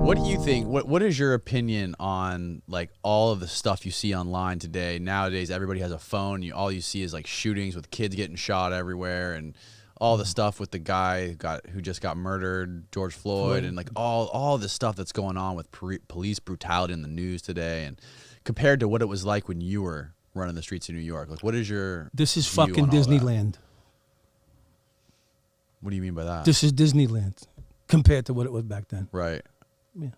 What do you think? What is your opinion on like all of the stuff you see online today? Nowadays, everybody has a phone. All you see is like shootings with kids getting shot everywhere, and all the stuff with the guy who just got murdered, George Floyd, and like all the stuff that's going on with police brutality in the news today, and compared to what it was like when you were running the streets of New York. Like, what is your This is fucking Disneyland. What do you mean by that? This is Disneyland compared to what it was back then. Right. Yeah.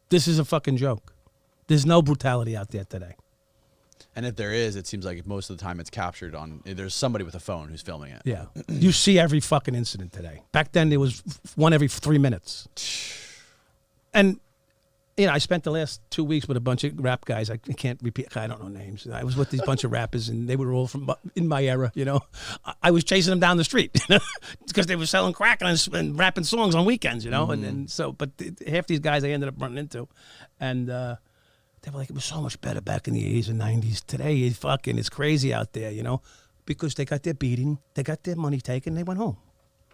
This is a fucking joke. There's no brutality out there today. And if there is, it seems like most of the time it's captured on, there's somebody with a phone who's filming it. Yeah. You see every fucking incident today. Back then, there was one every 3 minutes. And, you know, I spent the last 2 weeks with a bunch of rap guys. I can't repeat, I don't know names. I was with these bunch of rappers, and they were all from in my era, you know. I was chasing them down the street because they were selling crack and rapping songs on weekends, you know. Mm-hmm. And so, but half these guys I ended up running into. And they were like, it was so much better back in the 80s and 90s. Today, it's crazy out there, you know, because they got their beating, they got their money taken, they went home.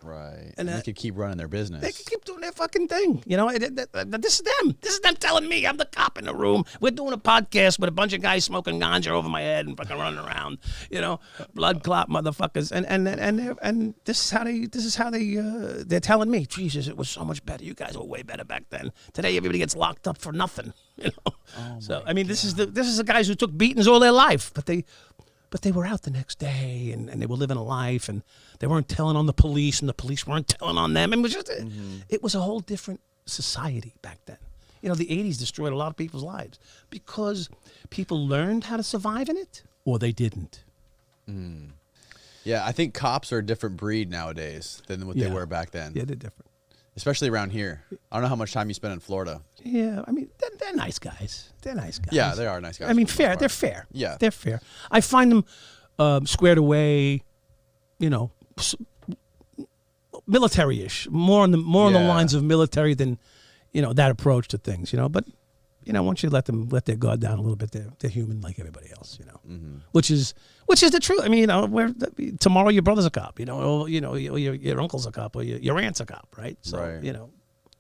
Right. And they could keep running their business. They could keep doing their fucking thing. You know, this is them. This is them telling me I'm the cop in the room. We're doing a podcast with a bunch of guys smoking ganja over my head and fucking running around, you know, blood clot motherfuckers. And this is how they're telling me, Jesus, it was so much better. You guys were way better back then. Today everybody gets locked up for nothing. You know. Oh So I mean, this is the guys who took beatings all their life, but they were out the next day, and they were living a life, and they weren't telling on the police, and the police weren't telling on them. And it was just, it was a whole different society back then. You know, the 80s destroyed a lot of people's lives because people learned how to survive in it, or they didn't. Mm. Yeah, I think cops are a different breed nowadays than what they were back then. Yeah, they're different. Especially around here. I don't know how much time you spend in Florida. Yeah, I mean, they're nice guys. They're nice guys. Yeah, they are nice guys. I mean, fair. They're fair. Yeah. They're fair. I find them squared away, you know, military-ish, more on the lines of military than, you know, that approach to things, you know. But, you know, once you let their guard down a little bit, they're human like everybody else, you know. Mm-hmm. Which is the truth. I mean, you know, tomorrow your brother's a cop, you know, or, you know, your uncle's a cop, or your aunt's a cop, right? So, you know,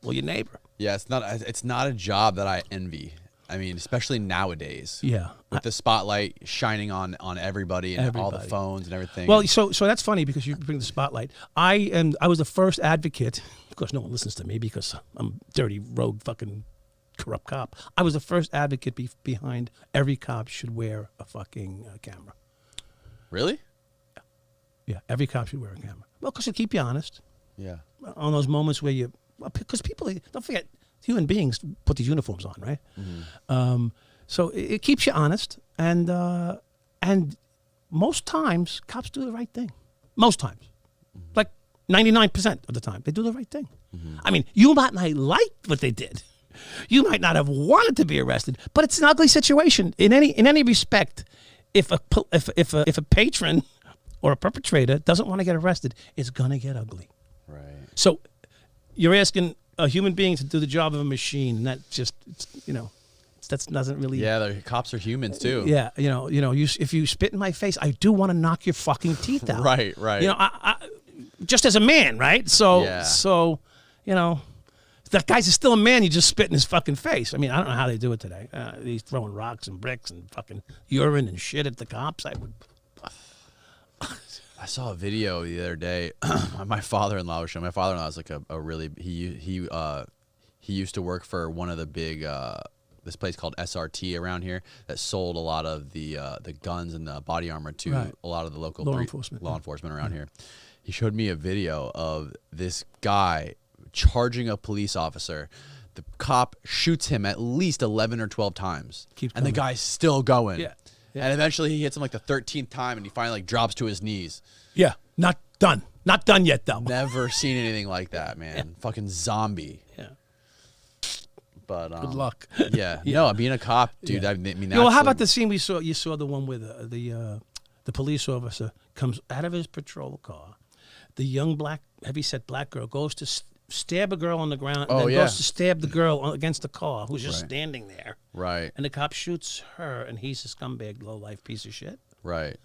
or your neighbor. Yeah, it's not a job that I envy. I mean, especially nowadays. Yeah. With the spotlight shining on everybody and all the phones and everything. Well, so that's funny because you bring the spotlight. I was the first advocate. Of course, no one listens to me because I'm dirty, rogue, fucking corrupt cop. I was the first advocate behind every cop should wear a fucking camera. Really? Yeah, every cop should wear a camera. Well, because it'll keep you honest. Yeah. On those moments where because people, don't forget, human beings put these uniforms on, right? Mm-hmm. So it keeps you honest, and most times cops do the right thing. Most times, like 99% of the time, they do the right thing. Mm-hmm. I mean, you might not like what they did, you might not have wanted to be arrested, but it's an ugly situation in any respect. If a patron or a perpetrator doesn't want to get arrested, it's gonna get ugly. Right. So you're asking a human being to do the job of a machine, and that just, you know, that doesn't really. Yeah, the cops are humans too. Yeah, you know, if you spit in my face, I do want to knock your fucking teeth out. Right. You know, I just as a man, right? So, you know, that guy's still a man. You just spit in his fucking face. I mean, I don't know how they do it today. He's throwing rocks and bricks and fucking urine and shit at the cops. I saw a video the other day. My father-in-law was showing. My father-in-law is like a really he used to work for one of the big this place called SRT around here that sold a lot of the guns and the body armor to a lot of the local law enforcement around here. He showed me a video of this guy charging a police officer. The cop shoots him at least 11 or 12 times, and the guy's still going. Yeah. And eventually he hits him like the 13th time, and he finally like drops to his knees. Yeah, not done. Not done yet, though. Never seen anything like that, man. Yeah. Fucking zombie. Yeah. But good luck. Yeah. No, being a cop, dude. Yeah. I mean, well, how about the scene we saw? You saw the one where the police officer comes out of his patrol car. The young heavyset black girl goes to stab a girl on the ground, and then goes to stab the girl against the car who's just standing there. Right. And the cop shoots her, and he's a scumbag, low-life piece of shit. Right.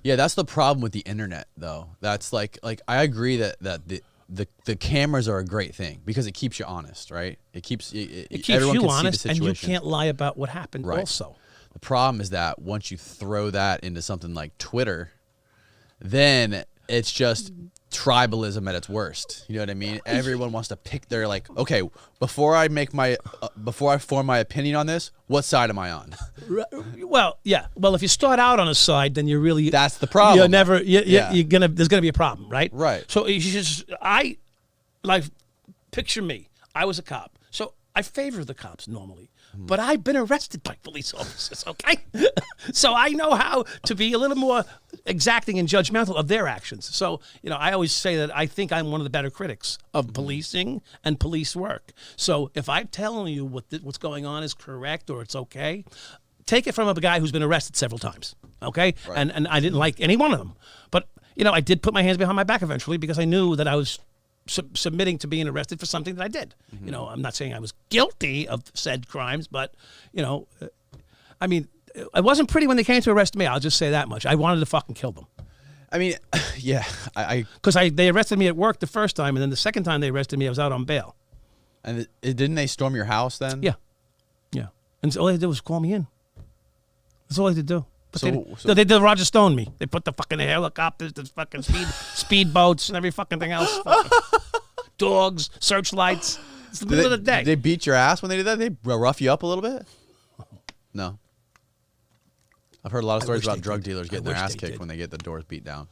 Yeah, that's the problem with the internet, though. That's like I agree that the cameras are a great thing because it keeps you honest, right? It keeps keeps everyone you can see the honest, and you situation. can't lie about what happened. Right. Also, The problem is that once you throw that into something like Twitter, then it's just tribalism at its worst. You know what I mean? Everyone wants to pick their like, okay, before I form my opinion on this, what side am I on? well, yeah. Well, if you start out on a side, then you're really That's the problem. You're never. Yeah. You're gonna. There's gonna be a problem, right? Right. So you just. Picture me. I was a cop, so I favor the cops normally. But I've been arrested by police officers, okay? So I know how to be a little more exacting and judgmental of their actions. So, I always say that I think I'm one of the better critics of policing and police work. So if I'm telling you what's going on is correct or it's okay, take it from a guy who's been arrested several times, okay? Right. And I didn't like any one of them. But, I did put my hands behind my back eventually because I knew that I was submitting to being arrested for something that I did. I'm not saying I was guilty of said crimes, but, I mean, it wasn't pretty when they came to arrest me. I'll just say that much. I wanted to fucking kill them. I mean, yeah, Because they arrested me at work the first time, and then the second time they arrested me, I was out on bail. And didn't they storm your house then? Yeah. And so all they did was call me in. That's all they did do. But So they did Roger Stone me. They put the fucking helicopters, the fucking speed boats, and every fucking thing else. Dogs, searchlights. It's the middle of the day. Did they beat your ass when they did that? They rough you up a little bit? No. I've heard a lot of stories about drug dealers getting their ass kicked when they get the doors beat down.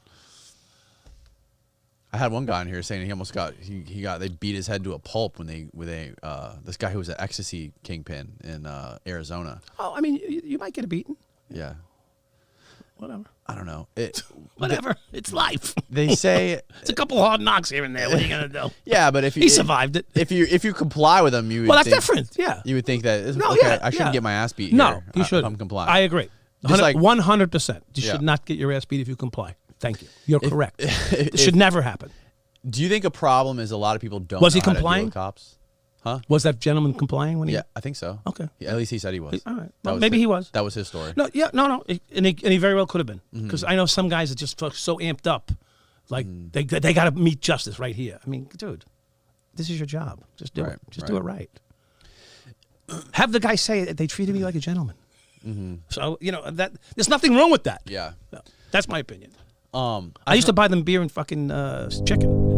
I had one guy in here saying he almost they beat his head to a pulp when they this guy who was an ecstasy kingpin in Arizona. Oh, I mean, you might get a beating. Yeah. Whatever. I don't know. Whatever. It's life. They say it's a couple hard knocks here and there. What are you gonna do? Yeah, but he survived it. If you comply with them, you would that's different. Yeah. You would think that I shouldn't get my ass beat. No, you should. I'm complying. I agree. Just like 100%. You should not get your ass beat if you comply. Thank you. You're correct. It should never happen. Do you think a problem is a lot of people don't? Was he know how to deal complying? with cops? Huh? Was that gentleman complying when he? Yeah, I think so. Okay. At least he said he was. All right. Well, maybe he was. That was his story. No. And he very well could have been, because I know some guys that just so amped up, like they got to meet justice right here. I mean, dude, this is your job. Just do it. Just do it right. Have the guy say they treated me like a gentleman. So that there's nothing wrong with that. Yeah. No, that's my opinion. I used to buy them beer and fucking chicken.